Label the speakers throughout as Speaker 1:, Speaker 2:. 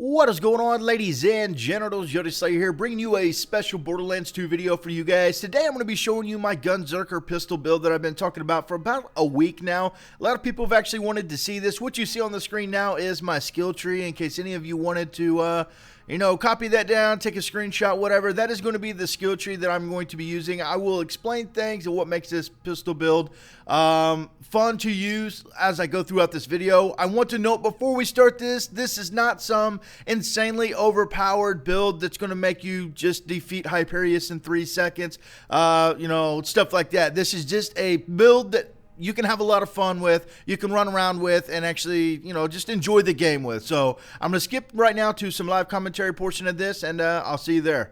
Speaker 1: What is going on, ladies and genitals? YOTESLAYA here, bringing you a special Borderlands 2 video for you guys. Today I'm going to be showing you my Gunzerker pistol build that I've been talking about for about a week now. A lot of people have actually wanted to see this. What you see on the screen now is my skill tree, in case any of you wanted to copy that down, take a screenshot, whatever. That is going to be the skill tree that I'm going to be using. I will explain things and what makes this pistol build fun to use as I go throughout this video. I want to note before we start this is not some insanely overpowered build that's going to make you just defeat Hauppauge in 3 seconds, stuff like that. This is just a build that you can have a lot of fun with, you can run around with, and actually, just enjoy the game with. So I'm going to skip right now to some live commentary portion of this, and I'll see you there.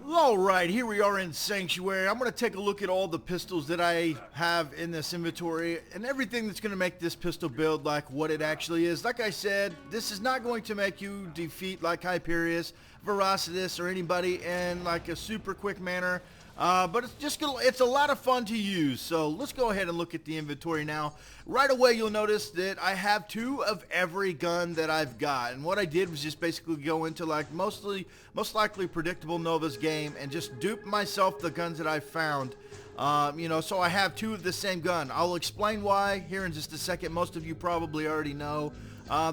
Speaker 1: Alright, here we are in Sanctuary. I'm going to take a look at all the pistols that I have in this inventory and everything that's going to make this pistol build like what it actually is. Like I said, this is not going to make you defeat like Hauppauge, Veracitus, or anybody in like a super quick manner. But it's a lot of fun to use. So let's go ahead and look at the inventory now. Right away, you'll notice that I have 2 of every gun that I've got. And what I did was just basically go into like most likely predictable Nova's game and just dupe myself the guns that I found. So I have 2 of the same gun. I'll explain why here in just a second. Most of you probably already know.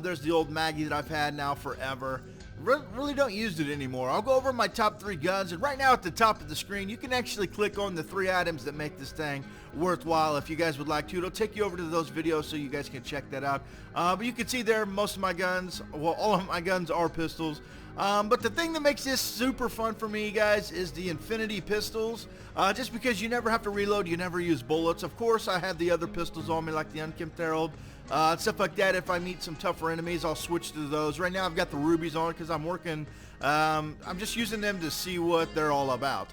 Speaker 1: There's the old Maggie that I've had now forever. Really don't use it anymore. I'll go over my top 3 guns, and right now at the top of the screen you can actually click on the 3 items that make this thing worthwhile if you guys would like to. It'll take you over to those videos so you guys can check that out. But you can see there most of my guns, well, all of my guns are pistols. But the thing that makes this super fun for me, guys, is the infinity pistols. Just because you never have to reload, you never use bullets. Of course, I have the other pistols on me, like the unkempt herald, stuff like that. If I meet some tougher enemies, I'll switch to those. Right now, I've got the rubies on because I'm working. I'm just using them to see what they're all about.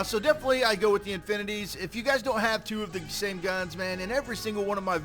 Speaker 1: So definitely I go with the infinities. If you guys don't have 2 of the same guns, man, in every single one of my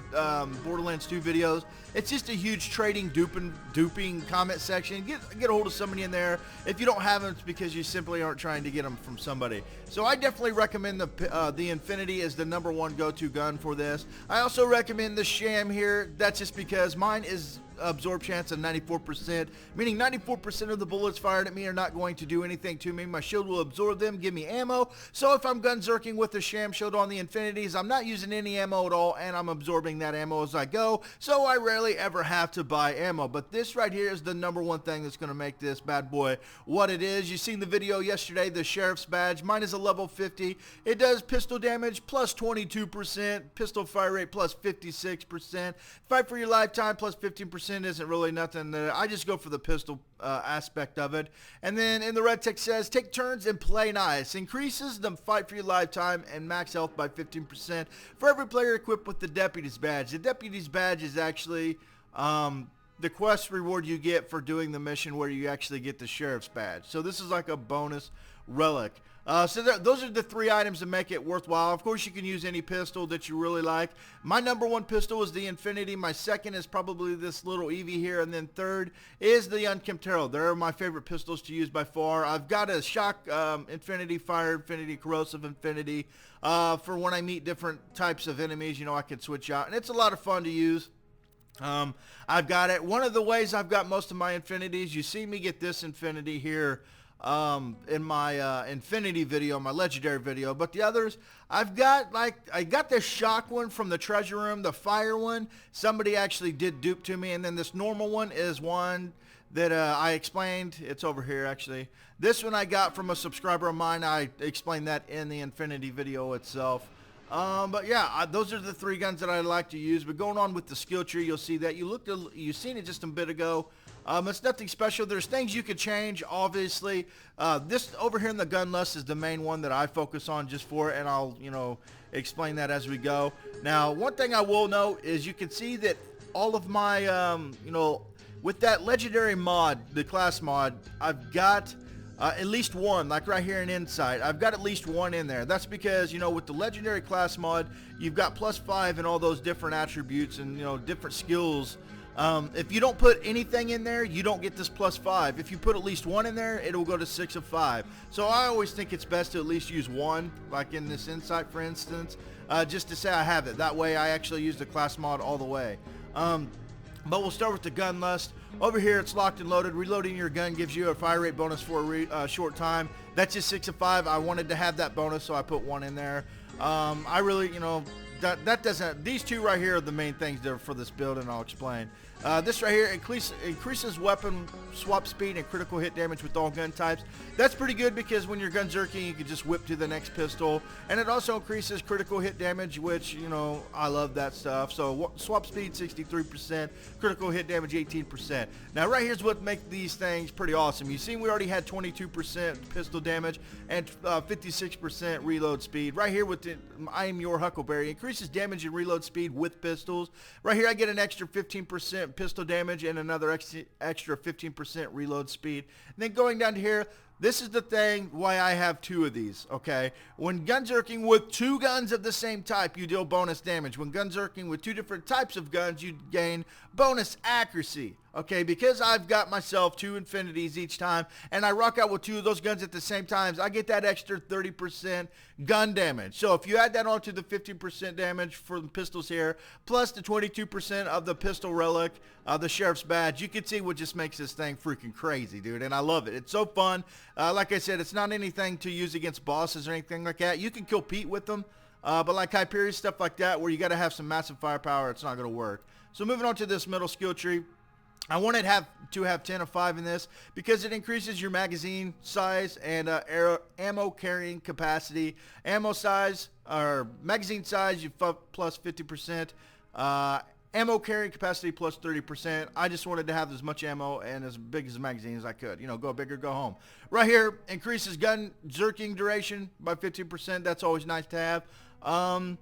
Speaker 1: Borderlands 2 videos, it's just a huge trading, duping comment section. Get a hold of somebody in there. If you don't have them, it's because you simply aren't trying to get them from somebody. So I definitely recommend the Infinity as the #1 go-to gun for this. I also recommend the Sham here. That's just because mine is absorb chance of 94%, meaning 94% of the bullets fired at me are not going to do anything to me. My shield will absorb them, give me ammo. So if I'm gunzerking with the Sham shield on the Infinities, I'm not using any ammo at all, and I'm absorbing that ammo as I go, so I rarely ever have to buy ammo. But this right here is the #1 thing that's going to make this bad boy what it is. You seen the video yesterday, the Sheriff's Badge. Mine is a level 50. It does pistol damage plus 22%, pistol fire rate plus 56%, fight for your lifetime plus 15%. Isn't really nothing. I just go for the pistol aspect of it. And then in the red text says, take turns and play nice. Increases the fight for your lifetime and max health by 15% for every player equipped with the Deputy's Badge. The Deputy's Badge is actually the quest reward you get for doing the mission where you actually get the Sheriff's Badge. So this is like a bonus relic. Those are the 3 items that make it worthwhile. Of course, you can use any pistol that you really like. My #1 pistol is the Infinity. My second is probably this little Eevee here. And then third is the unkempt herald. They're my favorite pistols to use by far. I've got a shock Infinity, fire Infinity, corrosive Infinity. For when I meet different types of enemies, I can switch out. And it's a lot of fun to use. I've got it. One of the ways I've got most of my Infinities, you see me get this Infinity here in my Infinity video, my legendary video, but the others I got this shock one from the treasure room, the fire one somebody actually did dupe to me, and then this normal one is one that I explained. It's over here actually. This one I got from a subscriber of mine. I explained that in the Infinity video itself. But yeah, those are the 3 guns that I like to use. But going on with the skill tree, you'll see that you seen it just a bit ago. It's nothing special. There's things you could change, obviously. This over here in the gun list is the main one that I focus on just for it, and I'll, explain that as we go. Now, one thing I will note is you can see that all of my, with that legendary mod, the class mod, I've got at least one, like right here in Insight. I've got at least one in there. That's because, with the legendary class mod, you've got +5 and all those different attributes and, different skills. If you don't put anything in there, you don't get this +5. If you put at least one in there, it'll go to 6 of 5. So I always think it's best to at least use one, like in this Insight, for instance, just to say I have it. That way I actually use the class mod all the way. But we'll start with the gun lust. Over here, it's locked and loaded. Reloading your gun gives you a fire rate bonus for a short time. That's just 6 of 5. I wanted to have that bonus, so I put 1 in there. I really, that doesn't. These two right here are the main things that are for this build, and I'll explain. This right here increases weapon swap speed and critical hit damage with all gun types. That's pretty good because when you're gunzerking, you can just whip to the next pistol. And it also increases critical hit damage, which, I love that stuff. So swap speed 63%, critical hit damage 18%. Now right here's what makes these things pretty awesome. You see we already had 22% pistol damage and 56% reload speed. Right here with the I Am Your Huckleberry, increases damage and reload speed with pistols. Right here I get an extra 15% pistol damage and another extra 15% reload speed. And then going down to here, this is the thing why I have 2 of these, okay? When gunzerking with 2 guns of the same type, you deal bonus damage. When gunzerking with 2 different types of guns, you gain bonus accuracy, okay? Because I've got myself 2 infinities each time, and I rock out with 2 of those guns at the same time, I get that extra 30% gun damage. So if you add that on to the 15% damage for the pistols here, plus the 22% of the pistol relic, the sheriff's badge, you can see what just makes this thing freaking crazy, dude, and I love it. It's so fun. Like I said, it's not anything to use against bosses or anything like that. You can kill Pete with them, but like Hyperion, stuff like that, where you got to have some massive firepower, it's not going to work. So moving on to this middle skill tree, I wanted to have 10 of 5 in this because it increases your magazine size and ammo carrying capacity. Ammo size, or magazine size, you plus 50%. Ammo carrying capacity plus 30%. I just wanted to have as much ammo and as big as a magazine as I could. Go big or go home. Right here, increases gun zerking duration by 15%. That's always nice to have.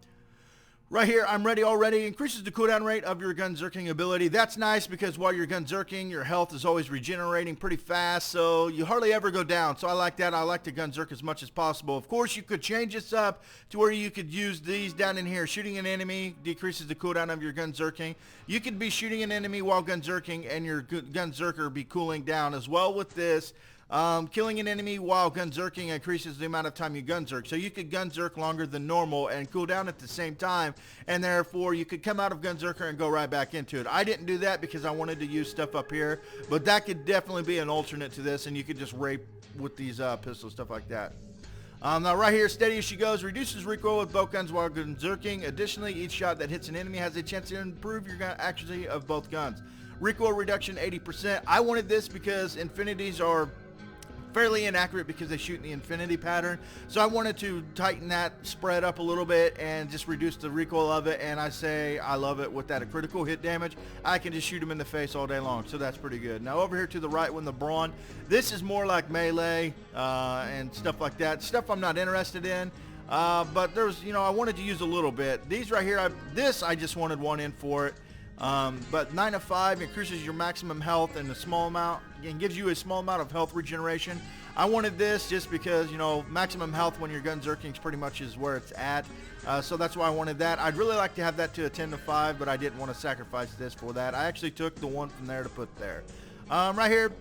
Speaker 1: Right here, I'm ready already. Increases the cooldown rate of your gunzerking ability. That's nice because while you're gunzerking, your health is always regenerating pretty fast, so you hardly ever go down. So I like that. I like to gunzerk as much as possible. Of course, you could change this up to where you could use these down in here. Shooting an enemy decreases the cooldown of your gunzerking. You could be shooting an enemy while gunzerking, and your gunzerker be cooling down as well with this. Killing an enemy while gunzerking increases the amount of time you gunzerk. So you could gunzerk longer than normal and cool down at the same time, and therefore you could come out of gunzerker and go right back into it. I didn't do that because I wanted to use stuff up here, but that could definitely be an alternate to this, and you could just rape with these pistols, stuff like that. Now right here, steady as she goes, reduces recoil with both guns while gunzerking. Additionally, each shot that hits an enemy has a chance to improve your gun accuracy of both guns. Recoil reduction 80%. I wanted this because infinities are fairly inaccurate because they shoot in the infinity pattern, so I wanted to tighten that spread up a little bit and just reduce the recoil of it, and I say I love it with that critical hit damage. I can just shoot them in the face all day long, so that's pretty good. Now over here to the right when the brawn, this is more like melee and stuff like that, stuff I'm not interested in, but there's, I wanted to use a little bit. These right here, I just wanted 1 in for it. But 9 of 5 increases your maximum health in a small amount and gives you a small amount of health regeneration. I wanted this just because, maximum health when you're gunzerking is pretty much is where it's at. So that's why I wanted that. I'd really like to have that to a 10 to 5, but I didn't want to sacrifice this for that. I actually took the 1 from there to put there. Right here,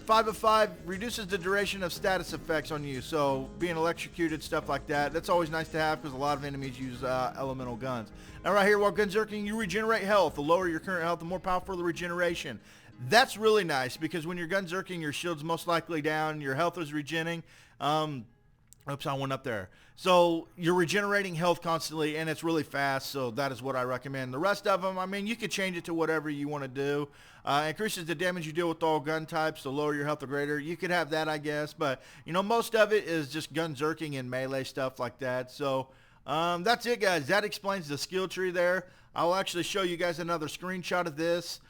Speaker 1: 5 of 5 reduces the duration of status effects on you. So being electrocuted, stuff like that. That's always nice to have because a lot of enemies use elemental guns. Now right here, while gunzerking, you regenerate health. The lower your current health, the more powerful the regeneration. That's really nice because when you're gunzerking, your shield's most likely down, your health is regenerating. Oops, I went up there. So you're regenerating health constantly, and it's really fast, so that is what I recommend. The rest of them, you could change it to whatever you want to do. Increases the damage you deal with all gun types, so lower your health or greater. You could have that, I guess, but, most of it is just gunzerking and melee stuff like that. So that's it, guys. That explains the skill tree there. I'll actually show you guys another screenshot of this.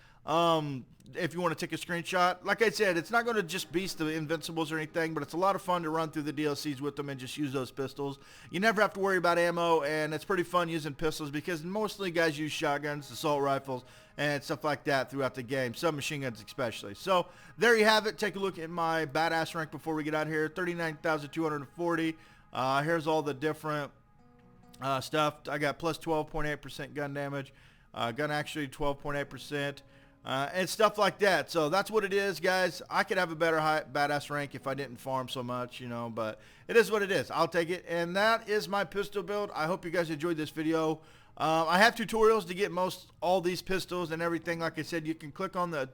Speaker 1: If you want to take a screenshot, like I said, it's not going to just beast the invincibles or anything, but it's a lot of fun to run through the DLCs with them and just use those pistols. You never have to worry about ammo, and it's pretty fun using pistols because mostly guys use shotguns, assault rifles, and stuff like that throughout the game, submachine guns especially. So there you have it. Take a look at my badass rank before we get out here. 39,240. Here's all the different stuff. I got plus 12.8% gun damage. Gun actually 12.8%. and stuff like that. So that's what it is, guys. I could have a better badass rank if I didn't farm so much, you know, but it is what it is. I'll take it. And that is my pistol build. I hope you guys enjoyed this video. I have tutorials to get all these pistols and everything. Like I said, you can click on the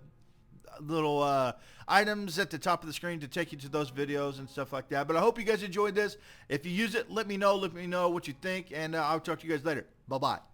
Speaker 1: little items at the top of the screen to take you to those videos and stuff like that. But I hope you guys enjoyed this. If you use it, let me know. Let me know what you think, and I'll talk to you guys later. Bye-bye.